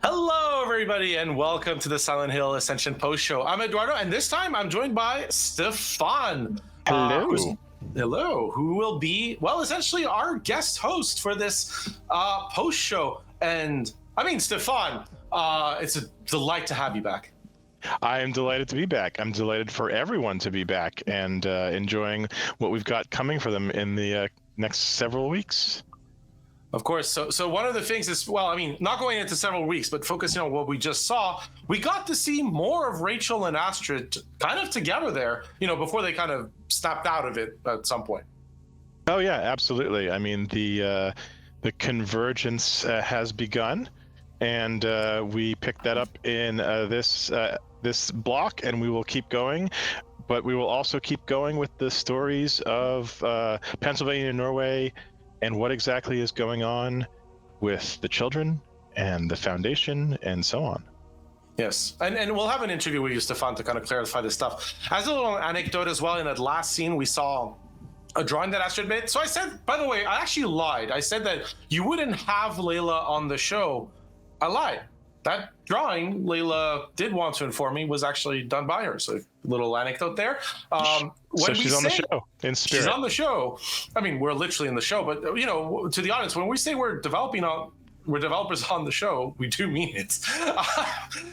Hello, everybody, and welcome to the Silent Hill Ascension post show. I'm Eduardo, and this time I'm joined by Stephan. Hello. Hello, who will be, well, essentially our guest host for this post show. And I mean, Stephan, it's a delight to have you back. I am delighted to be back. I'm delighted for everyone to be back and enjoying what we've got coming for them in the next several weeks. Of course. So one of the things is, well, I mean, not going into several weeks, but focusing on what we just saw, we got to see more of Rachel and Astrid kind of together there, before they kind of snapped out of it at some point. Oh, yeah, absolutely. I mean, the convergence has begun, and we picked that up in this block, and we will keep going. But we will also keep going with the stories of Pennsylvania and Norway, and what exactly is going on with the children and the foundation and so on. Yes, and we'll have an interview with you, Stephan, to kind of clarify this stuff. As a little anecdote as well, in that last scene, we saw a drawing that Astrid made. So I said, by the way, I actually lied. I said that you wouldn't have Layla on the show. I lied. That drawing, Layla did want to inform me, was actually done by her. So a little anecdote there. So she's on the show in spirit. She's on the show. I mean, we're literally in the show, but to the audience, when we say we're developers on the show, we do mean it.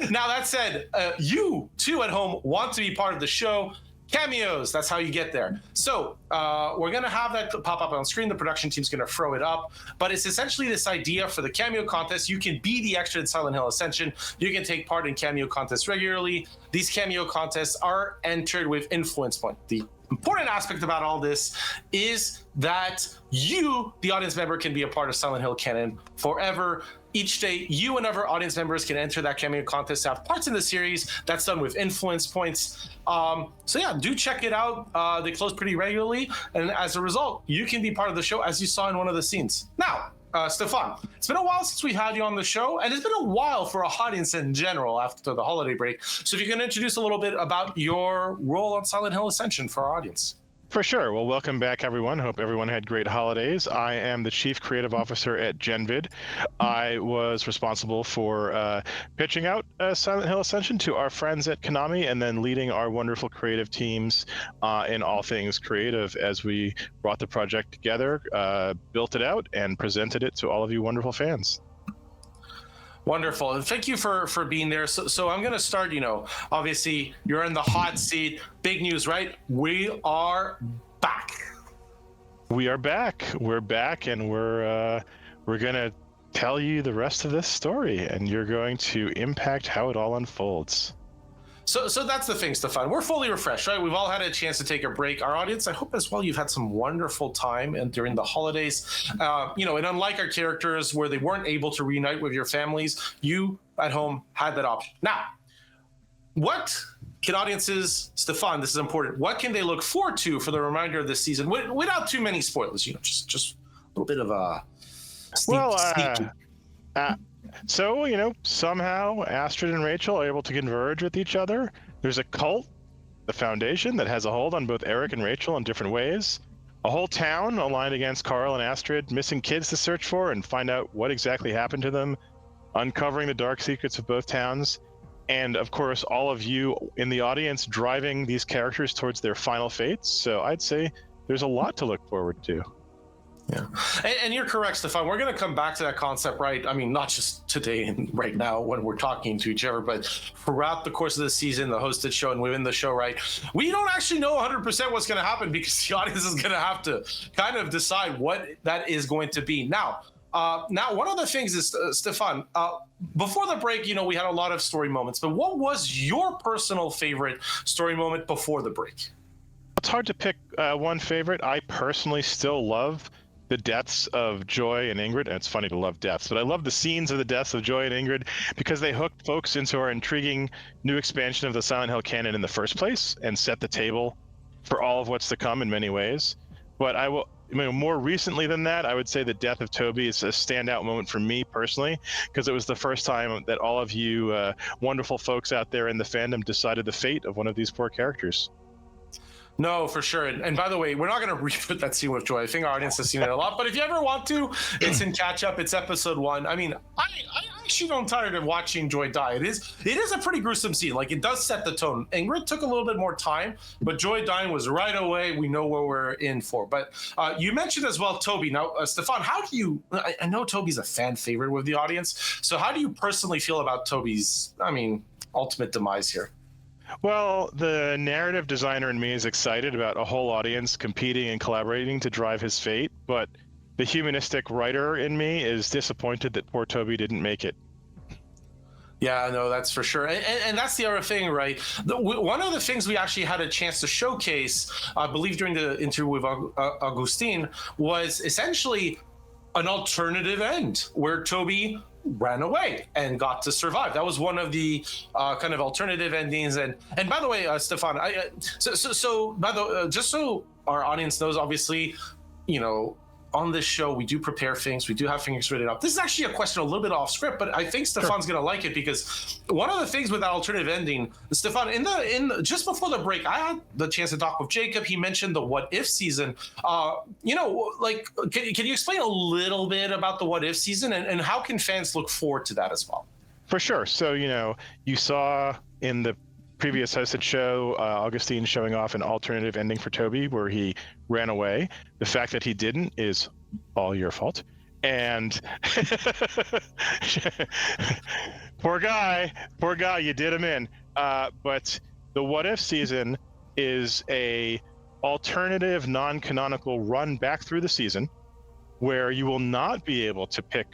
Now that said, you too at home want to be part of the show. Cameos, that's how you get there. So we're going to have that pop up on screen. The production team's going to throw it up. But it's essentially this idea for the cameo contest. You can be the extra in Silent Hill Ascension. You can take part in cameo contests regularly. These cameo contests are entered with influence point. The important aspect about all this is that you, the audience member, can be a part of Silent Hill canon forever. Each day, you and other audience members can enter that cameo contest, have parts in the series. That's done with influence points. So yeah, do check it out. They close pretty regularly. And as a result, you can be part of the show, as you saw in one of the scenes. Now, Stephan, it's been a while since we had you on the show, and it's been a while for our audience in general after the holiday break. So if you can introduce a little bit about your role on Silent Hill Ascension for our audience. For sure. Well, welcome back, everyone. Hope everyone had great holidays. I am the Chief Creative Officer at GenVid. I was responsible for pitching out Silent Hill Ascension to our friends at Konami, and then leading our wonderful creative teams in all things creative as we brought the project together, built it out, and presented it to all of you wonderful fans. Wonderful. And thank you for being there. So I'm going to start, obviously you're in the hot seat. Big news, right? We are back. We are back. We're back, and we're going to tell you the rest of this story, and you're going to impact how it all unfolds. So that's the thing, Stephan. We're fully refreshed, right? We've all had a chance to take a break. Our audience, I hope as well, you've had some wonderful time and during the holidays. And unlike our characters where they weren't able to reunite with your families, you at home had that option. Now, what can audiences, Stephan, this is important, what can they look forward to for the remainder of this season without too many spoilers? Just a little bit of a sneaky. So, somehow Astrid and Rachel are able to converge with each other. There's a cult, the Foundation, that has a hold on both Eric and Rachel in different ways. A whole town aligned against Carl and Astrid, missing kids to search for and find out what exactly happened to them, uncovering the dark secrets of both towns. And, of course, all of you in the audience driving these characters towards their final fates. So I'd say there's a lot to look forward to. Yeah, and you're correct, Stephan. We're going to come back to that concept, right? I mean, not just today and right now when we're talking to each other, but throughout the course of the season, the hosted show and within the show, right? We don't actually know 100% what's going to happen because the audience is going to have to kind of decide what that is going to be. Now, one of the things is, Stephan, before the break, we had a lot of story moments, but what was your personal favorite story moment before the break? It's hard to pick one favorite. I personally still love the deaths of Joy and Ingrid. And it's funny to love deaths, but I love the scenes of the deaths of Joy and Ingrid because they hooked folks into our intriguing new expansion of the Silent Hill canon in the first place and set the table for all of what's to come in many ways. But more recently than that, I would say the death of Toby is a standout moment for me personally, because it was the first time that all of you wonderful folks out there in the fandom decided the fate of one of these poor characters. No, for sure. And by the way, we're not going to reboot that scene with Joy. I think our audience has seen it a lot. But if you ever want to, it's in catch up. It's episode 1. I mean, I actually don't tired of watching Joy die. It is a pretty gruesome scene. Like, it does set the tone. Ingrid took a little bit more time, but Joy dying was right away. We know what we're in for. But you mentioned as well Toby. Now, Stefan, how do you? I know Toby's a fan favorite with the audience. So how do you personally feel about Toby's, ultimate demise here? Well, the narrative designer in me is excited about a whole audience competing and collaborating to drive his fate, but the humanistic writer in me is disappointed that poor Toby didn't make it. Yeah, no, that's for sure. And that's the other thing, right? One of the things we actually had a chance to showcase, I believe during the interview with Augustine, was essentially an alternative end where Toby ran away and got to survive. That was one of the kind of alternative endings. And by the way, Stefan, just so our audience knows, obviously, on this show, we do prepare things. We do have things written up. This is actually a question a little bit off script, but I think Stefan's going to like it, because one of the things with that alternative ending, Stefan, just before the break, I had the chance to talk with Jacob. He mentioned the What If season. Can you explain a little bit about the What If season, and how can fans look forward to that as well? For sure. So, you saw in the previous hosted show, Augustine showing off an alternative ending for Toby where he ran away. The fact that he didn't is all your fault. And poor guy, you did him in. But the What If season is a alternative, non-canonical run back through the season where you will not be able to pick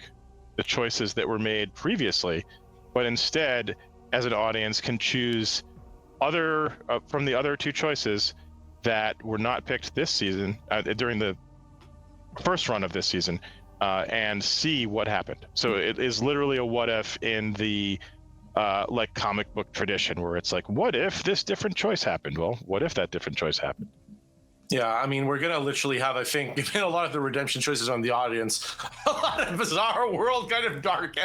the choices that were made previously, but instead, as an audience, can choose from the other two choices that were not picked this season during the first run of this season, and see what happened. So it is literally a what if in the like comic book tradition, where it's like, what if this different choice happened? Well, what if that different choice happened? Yeah, we're going to literally have, I think, given a lot of the redemption choices on the audience, a lot of bizarre world kind of dark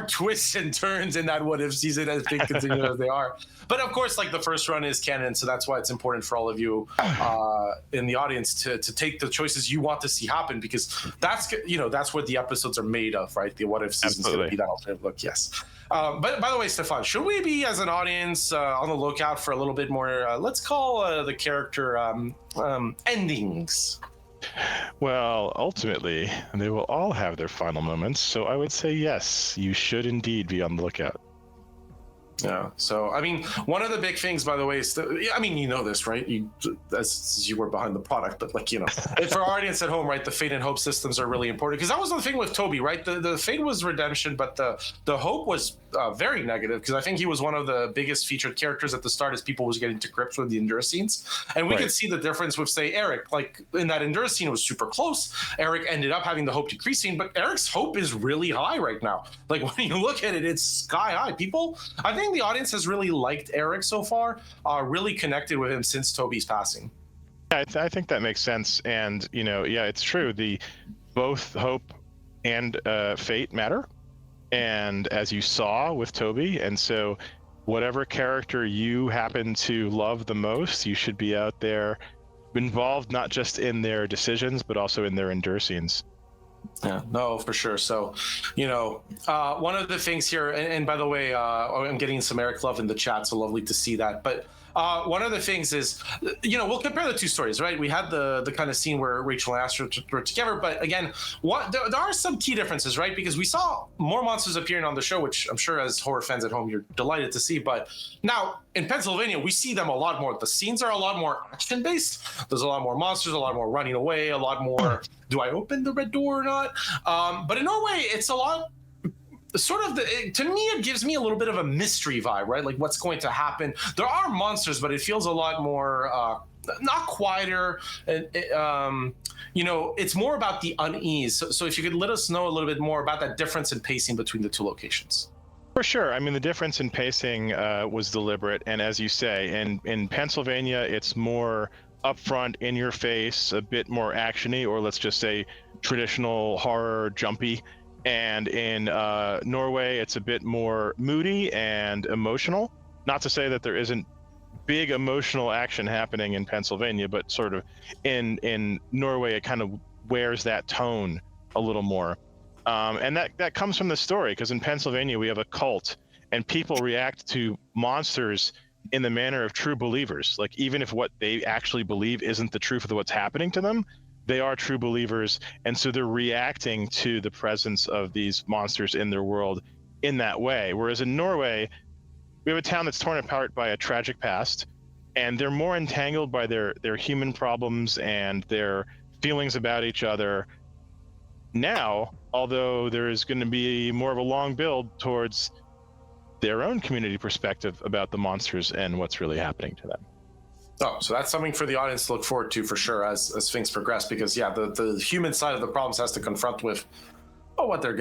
twists and turns in that What If season as they continue as they are. But of course, like, the first run is canon, so that's why it's important for all of you in the audience to take the choices you want to see happen, because that's what the episodes are made of, right? The What If season is going to be that alternative look, yes. But by the way, Stefan, should we be, as an audience, on the lookout for a little bit more, let's call the character endings? Well, ultimately, they will all have their final moments, so I would say yes, you should indeed be on the lookout. Yeah. So, one of the big things, by the way, is you know this, right? As you were behind the product, but for our audience at home, right, the fate and hope systems are really important, because that was the thing with Toby, right? The fate was redemption, but the hope was very negative, because I think he was one of the biggest featured characters at the start as people was getting to grips with the Endura scenes. And we could see the difference with, say, Eric. Like, in that Endura scene, it was super close. Eric ended up having the hope decreasing, but Eric's hope is really high right now. Like, when you look at it, it's sky high. I think the audience has really liked Eric so far, really connected with him since Toby's passing. Yeah, I think that makes sense. And, it's true. Both hope and fate matter. And as you saw with Toby, and so whatever character you happen to love the most, you should be out there involved, not just in their decisions, but also in their endure scenes. Yeah, no, for sure. So, one of the things here, and by the way, I'm getting some Eric love in the chat, so lovely to see that. But one of the things is, we'll compare the two stories, right? We had the kind of scene where Rachel and Astrid were together, but again, there are some key differences, right? Because we saw more monsters appearing on the show, which I'm sure as horror fans at home, you're delighted to see. But now in Pennsylvania, we see them a lot more. The scenes are a lot more action-based. There's a lot more monsters, a lot more running away, a lot more, do I open the red door or not? But in Norway, it's a lot sort of to me, it gives me a little bit of a mystery vibe, right? Like, what's going to happen? There are monsters, but it feels a lot more not quieter. It's more about the unease. So if you could let us know a little bit more about that difference in pacing between the two locations. For sure. The difference in pacing was deliberate, and as you say, in Pennsylvania, it's more upfront, in your face, a bit more actiony, or let's just say traditional horror, jumpy. And in Norway, it's a bit more moody and emotional. Not to say that there isn't big emotional action happening in Pennsylvania, but sort of in Norway, it kind of wears that tone a little more. And that comes from the story, because in Pennsylvania we have a cult, and people react to monsters in the manner of true believers. Like, even if what they actually believe isn't the truth of what's happening to them, they are true believers, and so they're reacting to the presence of these monsters in their world in that way. Whereas in Norway, we have a town that's torn apart by a tragic past, and they're more entangled by their human problems and their feelings about each other now, although there is going to be more of a long build towards their own community perspective about the monsters and what's really happening to them. Oh, so that's something for the audience to look forward to for sure as things progress, because the human side of the problems has to confront with what they're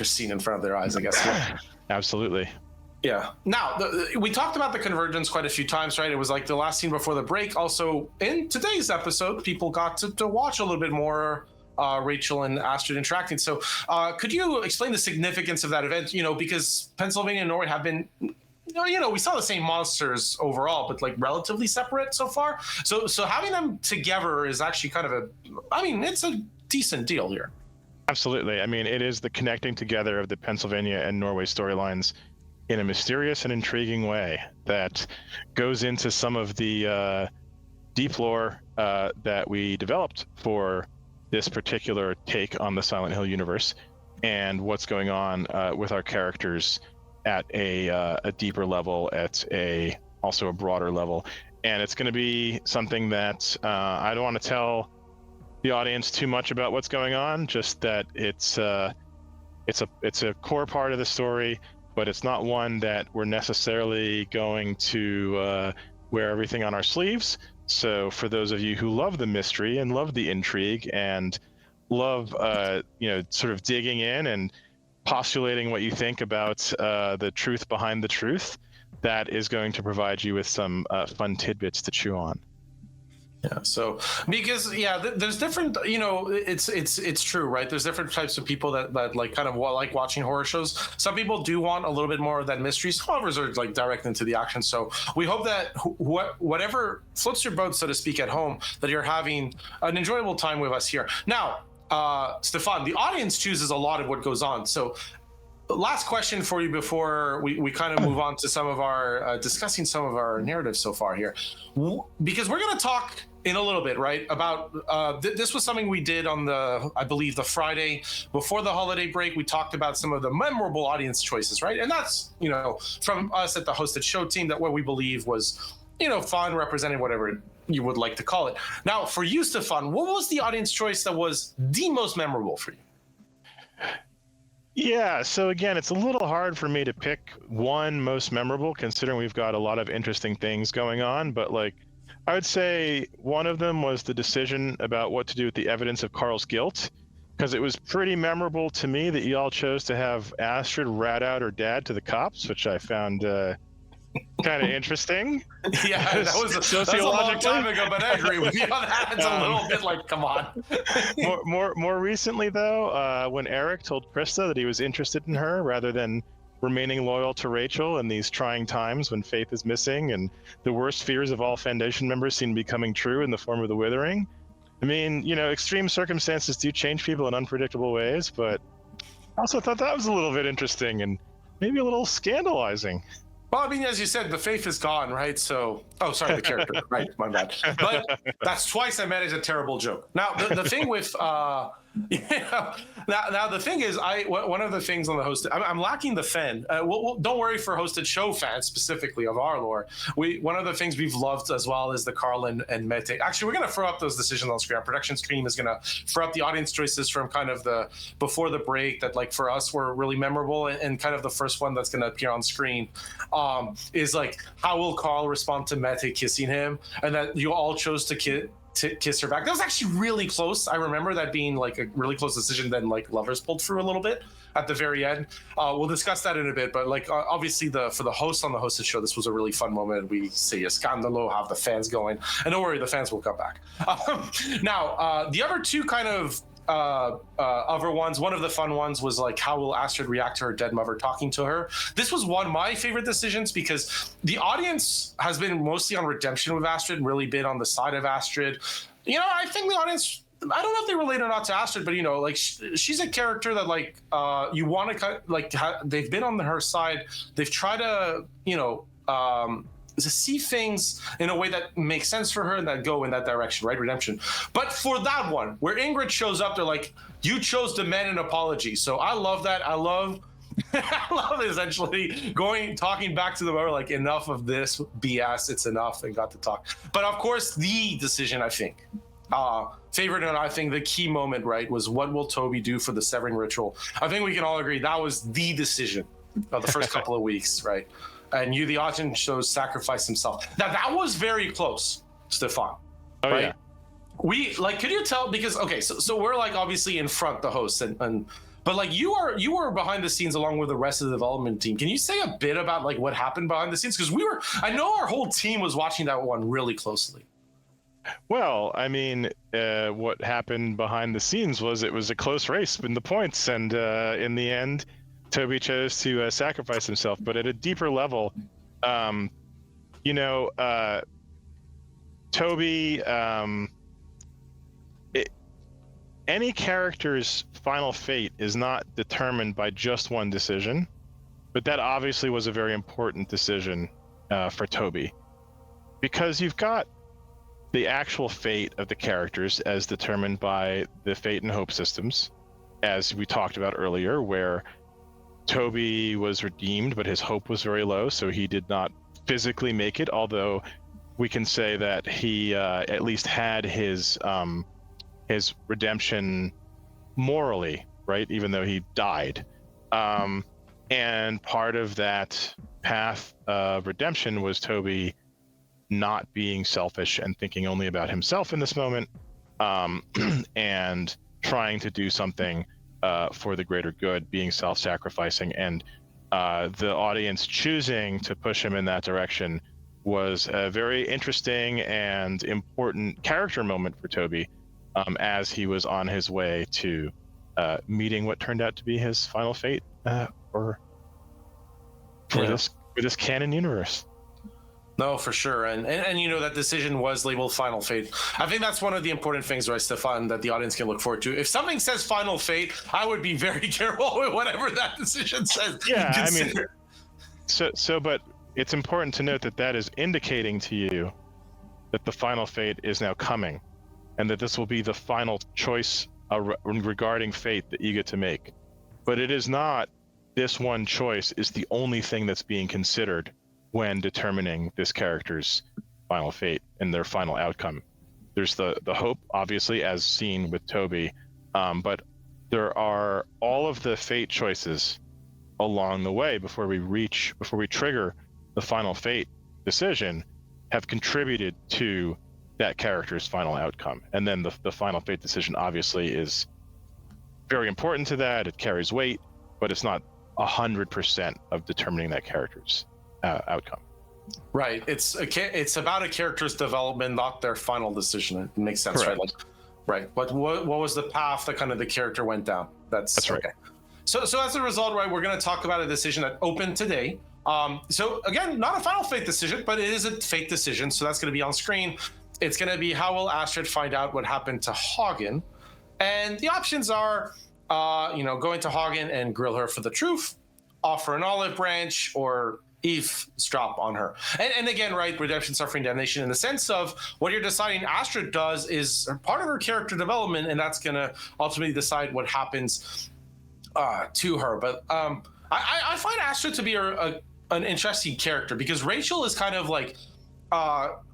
seeing in front of their eyes, I guess. Yeah. Absolutely. Yeah. Now, we talked about the convergence quite a few times, right? It was like the last scene before the break. Also, in today's episode, people got to watch a little bit more Rachel and Astrid interacting. So could you explain the significance of that event? Because Pennsylvania and Norway have been, we saw the same monsters overall, but like relatively separate so far. So having them together is actually kind of it's a decent deal here. Absolutely. I mean, it is the connecting together of the Pennsylvania and Norway storylines in a mysterious and intriguing way that goes into some of the deep lore that we developed for this particular take on the Silent Hill universe, and what's going on with our characters at a deeper level, at also a broader level. And it's going to be something that I don't want to tell the audience too much about what's going on, just that it's a core part of the story, but it's not one that we're necessarily going to wear everything on our sleeves. So for those of you who love the mystery and love the intrigue and love sort of digging in and postulating what you think about the truth behind the truth, that is going to provide you with some fun tidbits to chew on. Yeah. So because there's different, it's true, right? There's different types of people that like kind of like watching horror shows. Some people do want a little bit more of that mystery. Some others are like direct into the action. So we hope that whatever floats your boat, so to speak, at home, that you're having an enjoyable time with us here. Now, Stephan, the audience chooses a lot of what goes on. So last question for you before we kind of move on to some of our discussing some of our narratives so far here, because we're going to talk in a little bit, right, about this was something we did on I believe the Friday before the holiday break. We talked about some of the memorable audience choices, right? And that's, from us at the hosted show team, that what we believe was, fun, representing whatever you would like to call it. Now, for you, Stephan, what was the audience choice that was the most memorable for you? Yeah, so again, it's a little hard for me to pick one most memorable, considering we've got a lot of interesting things going on, but I would say one of them was the decision about what to do with the evidence of Carl's guilt, because it was pretty memorable to me that you all chose to have Astrid rat out her dad to the cops, which I found kind of interesting. Yeah, that was a long time ago, but I agree with you on that. It's a little bit like, come on. more recently, though, when Eric told Krista that he was interested in her rather than remaining loyal to Rachel in these trying times when faith is missing and the worst fears of all Foundation members seem to be coming true in the form of the Withering. I mean, extreme circumstances do change people in unpredictable ways, but I also thought that was a little bit interesting and maybe a little scandalizing. Well, I mean, as you said, the faith is gone, right? So, sorry, the character, right? My bad. But that's twice I managed a terrible joke. Now, the thing with, now the thing is, one of the things on the hosted, I'm lacking the fan. Don't worry for hosted show fans specifically of our lore. One of the things we've loved as well is the Carl and Mete. Actually, we're going to throw up those decisions on screen. Our production stream is going to throw up the audience choices from kind of the before the break that, like, for us were really memorable, and kind of the first one that's going to appear on screen is like, how will Carl respond to Mete kissing him, and that you all chose to kiss her back. That was actually really close. I remember that being like a really close decision. Then like lovers pulled through a little bit at the very end. We'll discuss that in a bit. But like obviously for the host on the hosted show, this was a really fun moment. We say a scandalo, have the fans going, and don't worry, the fans will come back. Now the other two kind of other ones, one of the fun ones was like, how will Astrid react to her dead mother talking to her? This was one of my favorite decisions because the audience has been mostly on redemption with Astrid and really been on the side of Astrid. I think the audience I don't know if they relate or not to Astrid, but like she's a character that like you want to they've been on her side. They've tried to to see things in a way that makes sense for her and that go in that direction, right? Redemption. But for that one, where Ingrid shows up, they're like, you chose to demand an apology. So I love that. I love essentially talking back to the bar, like, enough of this BS, it's enough, and got to talk. But of course, the decision, I think, favorite, and I think the key moment, right, was what will Toby do for the severing ritual? I think we can all agree that was the decision of the first couple of weeks, right? And the audience shows sacrifice himself. Now that was very close, Stephan. Oh, right? yeah. We like, could you tell, because okay, so we're like obviously in front, the hosts, and but like you were behind the scenes along with the rest of the development team. Can you say a bit about like what happened behind the scenes? Because I know our whole team was watching that one really closely. Well, I mean, what happened behind the scenes was it was a close race in the points, and in the end, Toby chose to sacrifice himself. But at a deeper level, Toby, any character's final fate is not determined by just one decision, but that obviously was a very important decision for Toby, because you've got the actual fate of the characters as determined by the fate and hope systems, as we talked about earlier, where Toby was redeemed, but his hope was very low, so he did not physically make it, although we can say that he at least had his redemption morally, right, even though he died. And part of that path of redemption was Toby not being selfish and thinking only about himself in this moment, and trying to do something for the greater good, being self-sacrificing, and the audience choosing to push him in that direction was a very interesting and important character moment for Toby, as he was on his way to meeting what turned out to be his final fate for this canon universe. No, for sure. And that decision was labeled Final Fate. I think that's one of the important things, right, Stephan, that the audience can look forward to. If something says Final Fate, I would be very careful with whatever that decision says. Yeah, I mean, but it's important to note that is indicating to you that the Final Fate is now coming, and that this will be the final choice regarding fate that you get to make. But it is not this one choice is the only thing that's being considered when determining this character's final fate and their final outcome. There's the hope, obviously, as seen with Toby, but there are all of the fate choices along the way before we trigger the final fate decision have contributed to that character's final outcome. And then the final fate decision obviously is very important to that. It carries weight, but it's not 100% of determining that character's outcome. Right. It's about a character's development, not their final decision. It makes sense. Correct. Right? Right. But what was the path that kind of the character went down? That's right. Okay. So as a result, right, we're going to talk about a decision that opened today. So again, not a final fate decision, but it is a fate decision. So that's going to be on screen. It's going to be, how will Astrid find out what happened to Hagen? And the options are, going to Hagen and grill her for the truth, offer an olive branch, or eavesdrop on her. And again, right, redemption, suffering, damnation, in the sense of what you're deciding Astrid does is part of her character development, and that's going to ultimately decide what happens to her. But I find Astrid to be an interesting character, because Rachel is kind of like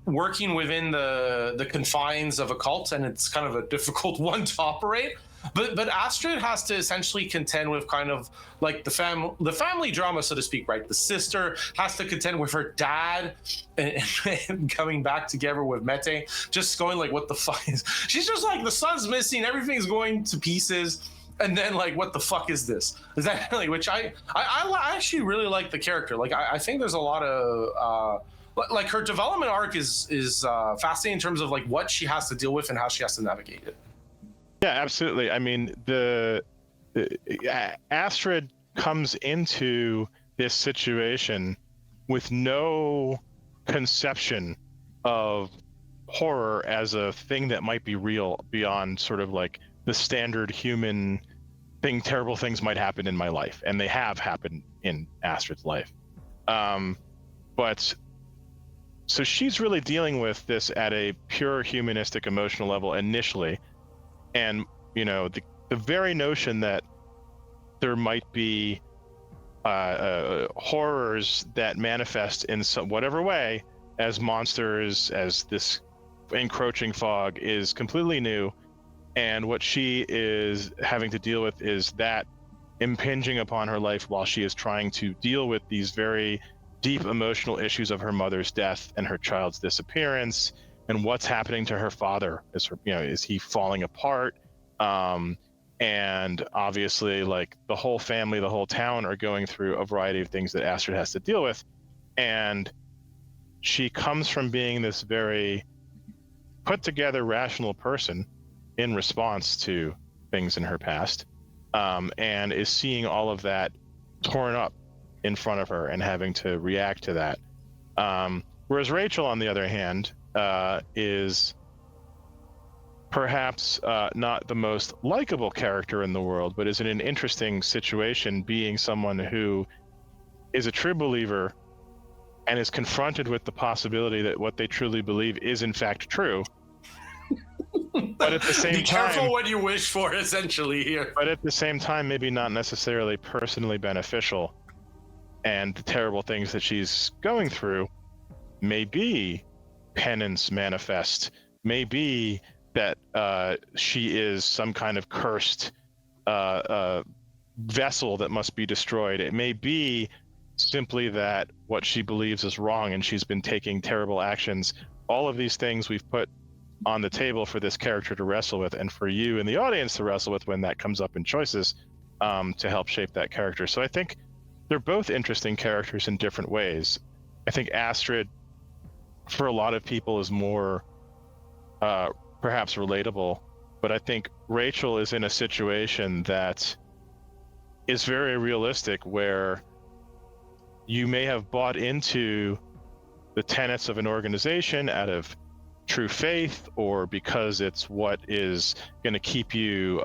working within the confines of a cult, and it's kind of a difficult one to operate. But Astrid has to essentially contend with kind of like the family drama, so to speak, right? The sister has to contend with her dad and coming back together with Mete, just going like, what the fuck is... She's just like, the sun's missing, everything's going to pieces, and then like, what the fuck is this? Is that really... Which I actually really like the character. Like, I think there's a lot of... like, her development arc is fascinating in terms of like what she has to deal with and how she has to navigate it. Yeah, absolutely. I mean, the Astrid comes into this situation with no conception of horror as a thing that might be real beyond sort of like the standard human thing. Terrible things might happen in my life, and they have happened in Astrid's life. But so she's really dealing with this at a pure humanistic emotional level initially. And, you know, the very notion that there might be horrors that manifest in some whatever way as monsters, as this encroaching fog, is completely new. And what she is having to deal with is that impinging upon her life while she is trying to deal with these very deep emotional issues of her mother's death and her child's disappearance, and what's happening to her father. Is he falling apart? And obviously, like, the whole family, the whole town are going through a variety of things that Astrid has to deal with. And she comes from being this very put together, rational person in response to things in her past, and is seeing all of that torn up in front of her and having to react to that. Whereas Rachel, on the other hand, is perhaps not the most likable character in the world, but is in an interesting situation, being someone who is a true believer and is confronted with the possibility that what they truly believe is in fact true. But at the same time, be careful what you wish for, essentially, here. But at the same time, maybe not necessarily personally beneficial. And the terrible things that she's going through may be penance manifest, may be that she is some kind of cursed vessel that must be destroyed. It may be simply that what she believes is wrong and she's been taking terrible actions. All of these things we've put on the table for this character to wrestle with, and for you in the audience to wrestle with when that comes up in choices, to help shape that character. So I think they're both interesting characters in different ways. I think Astrid, for a lot of people, is more perhaps relatable, but I think Rachel is in a situation that is very realistic, where you may have bought into the tenets of an organization out of true faith, or because it's what is going to keep you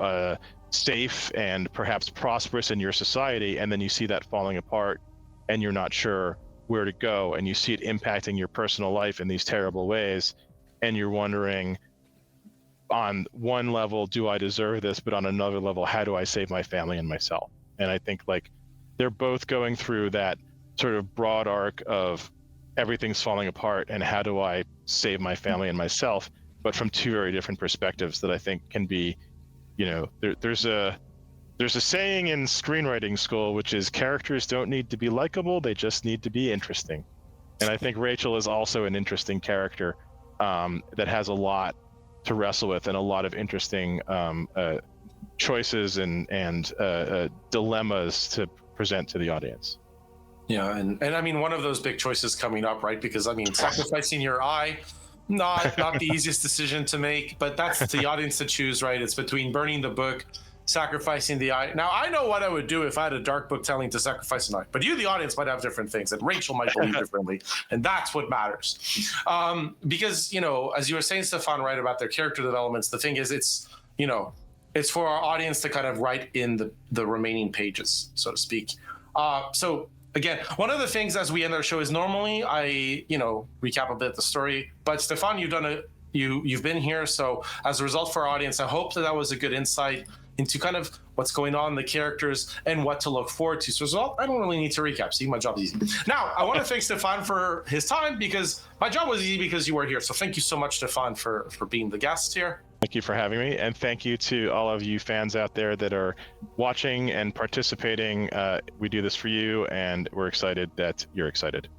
safe and perhaps prosperous in your society, and then you see that falling apart and you're not sure where to go, and you see it impacting your personal life in these terrible ways, and you're wondering, on one level, do I deserve this? But on another level, how do I save my family and myself? And I think, like, they're both going through that sort of broad arc of everything's falling apart and how do I save my family and myself, but from two very different perspectives that I think can be, you know, there's a saying in screenwriting school, which is characters don't need to be likable, they just need to be interesting. And I think Rachel is also an interesting character that has a lot to wrestle with and a lot of interesting choices and dilemmas to present to the audience. Yeah, and I mean, one of those big choices coming up, right? Because I mean, sacrificing your eye, not the easiest decision to make, but that's the audience to choose, right? It's between burning the book, sacrificing the eye. Now, I know what I would do if I had a dark book telling to sacrifice an eye, but you, the audience, might have different things, and Rachel might believe differently, and that's what matters. Because, you know, as you were saying, Stephan, right, about their character developments, the thing is, it's, you know, it's for our audience to kind of write in the remaining pages, so to speak. So again, one of the things as we end our show is normally I, you know, recap a bit the story, but Stephan, you've been here. So as a result for our audience, I hope that was a good insight into kind of what's going on, the characters, and what to look forward to. So as well, I don't really need to recap. See, my job is easy. Now, I want to thank Stephan for his time, because my job was easy because you were here. So thank you so much, Stephan, for being the guest here. Thank you for having me, and thank you to all of you fans out there that are watching and participating. We do this for you, and we're excited that you're excited.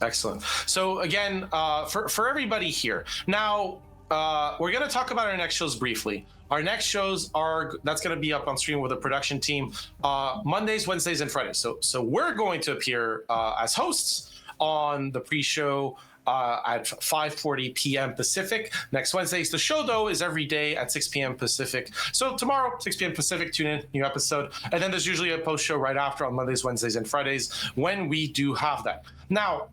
Excellent. So again, for everybody here, now we're going to talk about our next shows briefly. Our next shows that's going to be up on stream with a production team Mondays, Wednesdays, and Fridays. So we're going to appear as hosts on the pre-show at 5:40 p.m. Pacific. Next Wednesdays. The show, though, is every day at 6 p.m. Pacific. So tomorrow, 6 p.m. Pacific, tune in, new episode. And then there's usually a post show right after on Mondays, Wednesdays, and Fridays when we do have that. Now,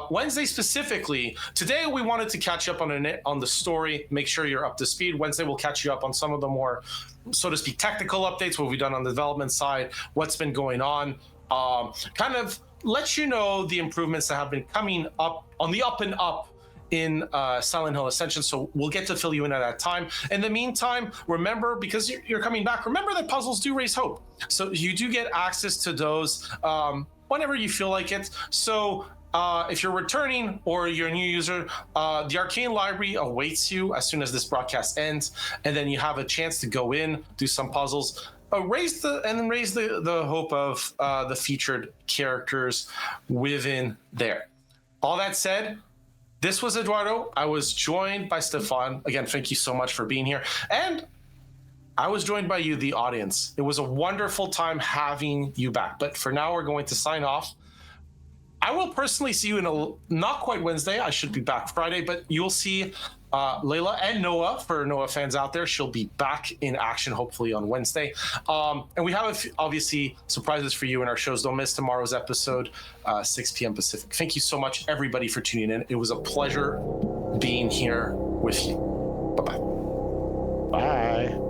Wednesday specifically, today we wanted to catch up on the story, make sure you're up to speed. Wednesday we'll catch you up on some of the more, so to speak, technical updates, what we've done on the development side, what's been going on, kind of let you know the improvements that have been coming up on the up and up in Silent Hill Ascension. So we'll get to fill you in at that time. In the meantime, remember, because you're coming back, remember that puzzles do raise hope. So you do get access to those whenever you feel like it. So if you're returning or you're a new user, the Arcane Library awaits you as soon as this broadcast ends, and then you have a chance to go in, do some puzzles, raise the hope of the featured characters within there. All that said, this was Eduardo. I was joined by Stephan. Again, thank you so much for being here. And I was joined by you, the audience. It was a wonderful time having you back. But for now, we're going to sign off. I will personally see you in not quite Wednesday. I should be back Friday, but you'll see Layla and Noah. For Noah fans out there, she'll be back in action hopefully on Wednesday. And we have obviously surprises for you in our shows. Don't miss tomorrow's episode, 6 p.m. Pacific. Thank you so much, everybody, for tuning in. It was a pleasure being here with you. Bye-bye. Bye.